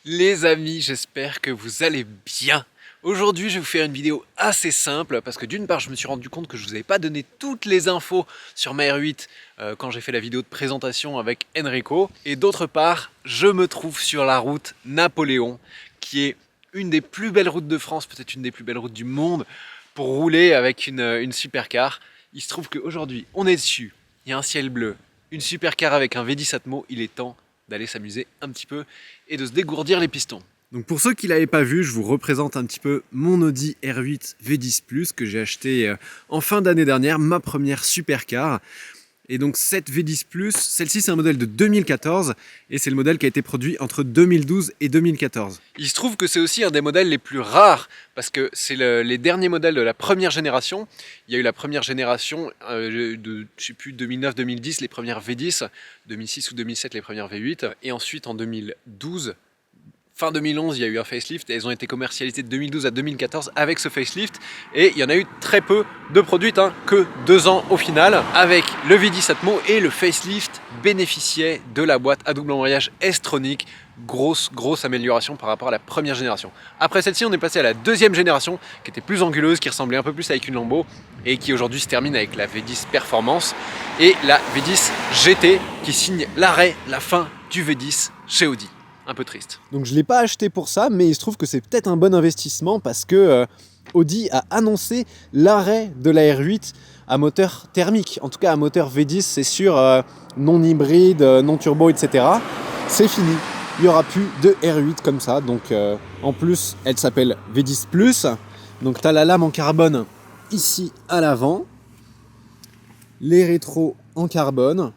Les amis, j'espère que vous allez bien. Aujourd'hui, je vais vous faire une vidéo assez simple parce que d'une part, je me suis rendu compte que je vous avais pas donné toutes les infos sur ma R8 quand j'ai fait la vidéo de présentation avec Enrico. Et d'autre part, je me trouve sur la route Napoléon, qui est une des plus belles routes de France, peut-être une des plus belles routes du monde, pour rouler avec une supercar. Il se trouve qu'aujourd'hui, on est dessus, il y a un ciel bleu, une supercar avec un V10 Atmo, il est temps d'aller s'amuser un petit peu et de se dégourdir les pistons. Donc pour ceux qui ne l'avaient pas vu, je vous représente un petit peu mon Audi R8 V10 Plus que j'ai acheté en fin d'année dernière, ma première supercar. Et donc cette V10 Plus, celle-ci c'est un modèle de 2014 et c'est le modèle qui a été produit entre 2012 et 2014. Il se trouve que c'est aussi un des modèles les plus rares parce que c'est les derniers modèles de la première génération. Il y a eu la première génération de, je sais plus, 2009-2010, les premières V10, 2006 ou 2007 les premières V8 et ensuite en 2012. Fin 2011, il y a eu un facelift et elles ont été commercialisées de 2012 à 2014 avec ce facelift. Et il y en a eu très peu de produites, que 2 ans au final. Avec le V10 Atmo et le facelift bénéficiait de la boîte à double embrayage S-Tronic. Grosse amélioration par rapport à la première génération. Après celle-ci, on est passé à la deuxième génération qui était plus anguleuse, qui ressemblait un peu plus avec une Lambo et qui aujourd'hui se termine avec la V10 Performance et la V10 GT qui signe l'arrêt, la fin du V10 chez Audi. Un peu triste. Donc je ne l'ai pas acheté pour ça, mais il se trouve que c'est peut-être un bon investissement parce que Audi a annoncé l'arrêt de la R8 à moteur thermique. En tout cas à moteur V10, c'est sûr, non hybride, non turbo, etc. C'est fini. Il n'y aura plus de R8 comme ça. Donc en plus, elle s'appelle V10 Plus. Donc tu as la lame en carbone ici à l'avant. Les rétros en carbone.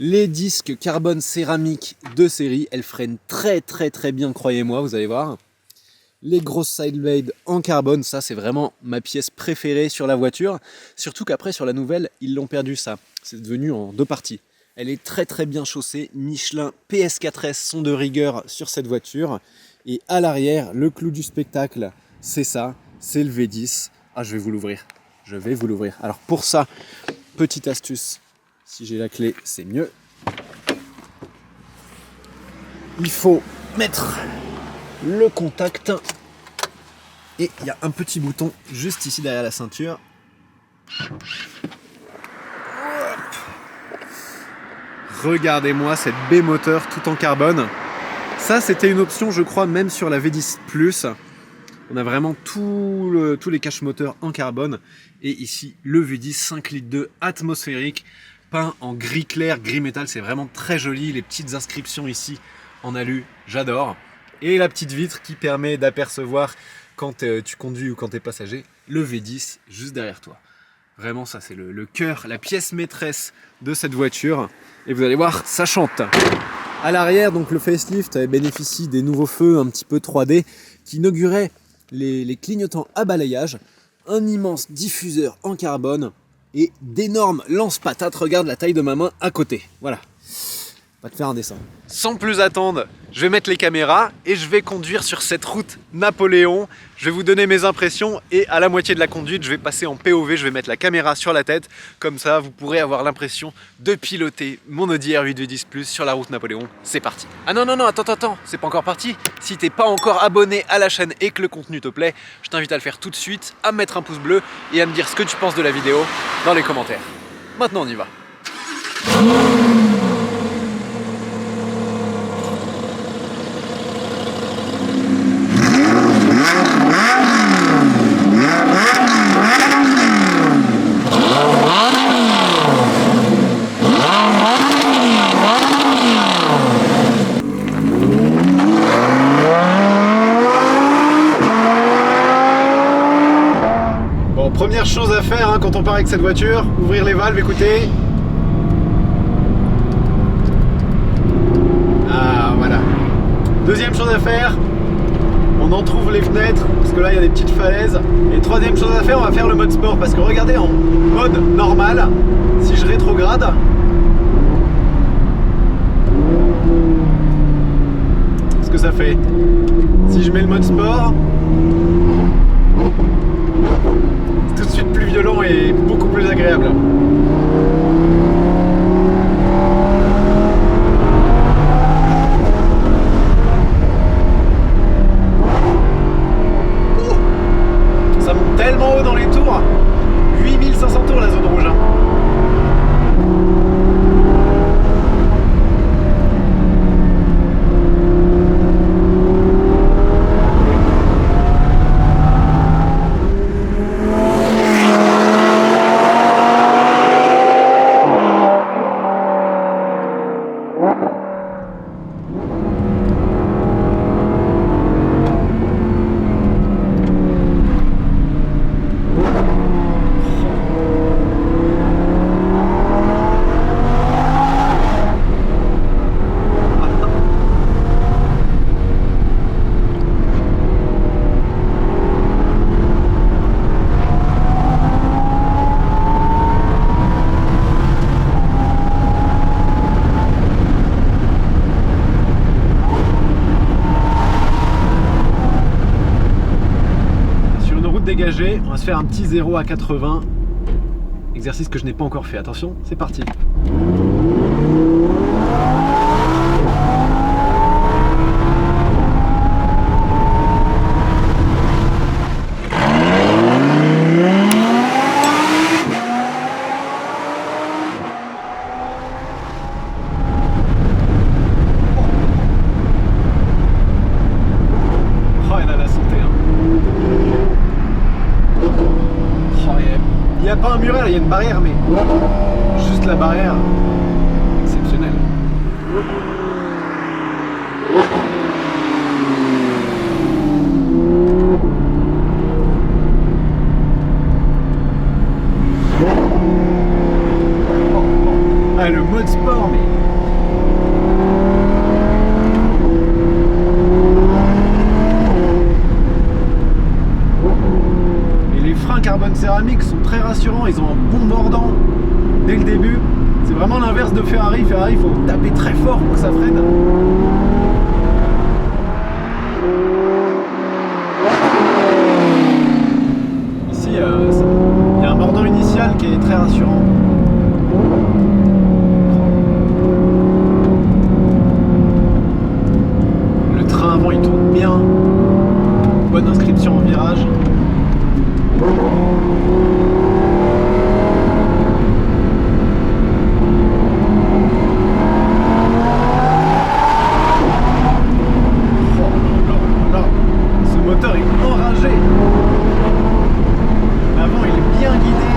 Les disques carbone céramique de série, elles freinent très bien, croyez-moi, vous allez voir. Les grosses sideblades en carbone, ça c'est vraiment ma pièce préférée sur la voiture. Surtout qu'après sur la nouvelle, ils l'ont perdu ça. C'est devenu en 2 parties. Elle est très bien chaussée. Michelin PS4S sont de rigueur sur cette voiture. Et à l'arrière, le clou du spectacle, c'est ça, c'est le V10. Ah, je vais vous l'ouvrir. Alors pour ça, petite astuce. Si j'ai la clé, c'est mieux. Il faut mettre le contact. Et il y a un petit bouton juste ici derrière la ceinture. Regardez-moi cette baie moteur tout en carbone. Ça, c'était une option, je crois, même sur la V10 Plus. On a vraiment tous les caches moteurs en carbone. Et ici, le V10 5 litres 2 atmosphérique. Peint en gris clair, gris métal, c'est vraiment très joli. Les petites inscriptions ici en alu, j'adore. Et la petite vitre qui permet d'apercevoir quand tu conduis ou quand tu es passager, le V10 juste derrière toi. Vraiment, ça c'est le cœur, la pièce maîtresse de cette voiture. Et vous allez voir, ça chante. À l'arrière, donc le facelift bénéficie des nouveaux feux un petit peu 3D qui inauguraient les clignotants à balayage, un immense diffuseur en carbone, et d'énormes lance-patates. Regarde la taille de ma main à côté. Voilà. Va te faire un dessin. Sans plus attendre, je vais mettre les caméras et je vais conduire sur cette route Napoléon. Je vais vous donner mes impressions et à la moitié de la conduite, je vais passer en POV, je vais mettre la caméra sur la tête. Comme ça, vous pourrez avoir l'impression de piloter mon Audi R8 V10 Plus sur la route Napoléon. C'est parti. Ah non, attends, c'est pas encore parti. Si t'es pas encore abonné à la chaîne et que le contenu te plaît, je t'invite à le faire tout de suite, à me mettre un pouce bleu et à me dire ce que tu penses de la vidéo dans les commentaires. Maintenant, on y va. Première chose à faire quand on part avec cette voiture, ouvrir les valves, écoutez. Ah voilà. Deuxième chose à faire, on entrouvre les fenêtres parce que là il y a des petites falaises. Et troisième chose à faire, on va faire le mode sport parce que regardez en mode normal, si je rétrograde, ce que ça fait. Si je mets le mode sport, tout de suite plus violent et beaucoup plus agréable. dégagé. On va se faire un petit 0 à 80. Exercice que je n'ai pas encore fait. Attention, c'est parti. Il n'y a pas un muret, il y a une barrière, mais juste la barrière, exceptionnelle. Ah, le mode sport, mais... carbone céramique sont très rassurants, ils ont un bon mordant dès le début. C'est vraiment l'inverse de Ferrari. Ferrari, il faut taper très fort pour que ça freine. Ici, il y a un mordant initial qui est très rassurant. Le train avant, il tourne bien. Bonne inscription en virage. Ce moteur est enragé. L'avant, il est bien guidé.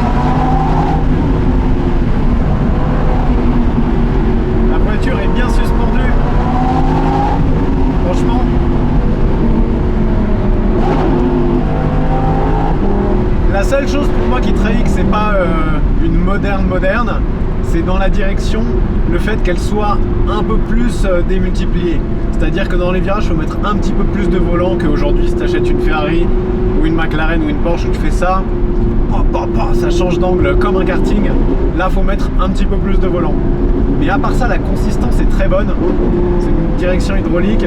La voiture est bien suspendue. Franchement. La seule chose pour moi qui trahit que c'est pas une moderne, c'est dans la direction, le fait qu'elle soit un peu plus démultipliée. C'est-à-dire que dans les virages, il faut mettre un petit peu plus de volant qu'aujourd'hui si tu achètes une Ferrari ou une McLaren ou une Porsche où tu fais ça, ça change d'angle comme un karting. Là, il faut mettre un petit peu plus de volant. Mais à part ça, la consistance est très bonne. C'est une direction hydraulique.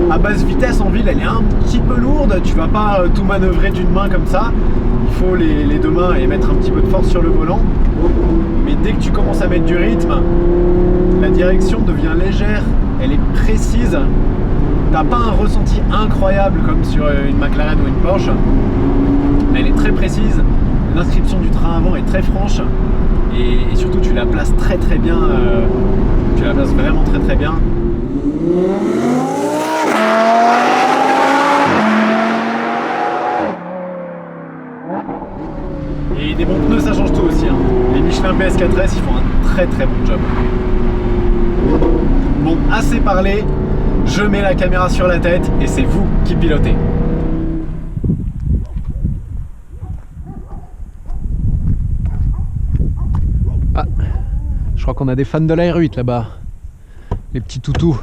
À basse vitesse en ville, elle est un petit peu lourde. Tu vas pas tout manœuvrer d'une main comme ça. Il faut les deux mains et mettre un petit peu de force sur le volant. Mais dès que tu commences à mettre du rythme, la direction devient légère, elle est précise. T'as pas un ressenti incroyable comme sur une McLaren ou une Porsche, mais elle est très précise. L'inscription du train avant est très franche et surtout tu la places très bien. Tu la places vraiment très bien. Et des bons pneus, ça change tout aussi. Hein. Les Michelin PS4S, ils font un très bon job. Bon, assez parlé. Je mets la caméra sur la tête et c'est vous qui pilotez. Ah, je crois qu'on a des fans de la R8 là-bas. Les petits toutous.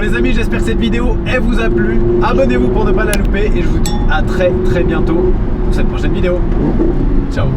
les amis, j'espère que cette vidéo elle vous a plu. Abonnez-vous pour ne pas la louper et je vous dis à très bientôt pour cette prochaine vidéo. Ciao.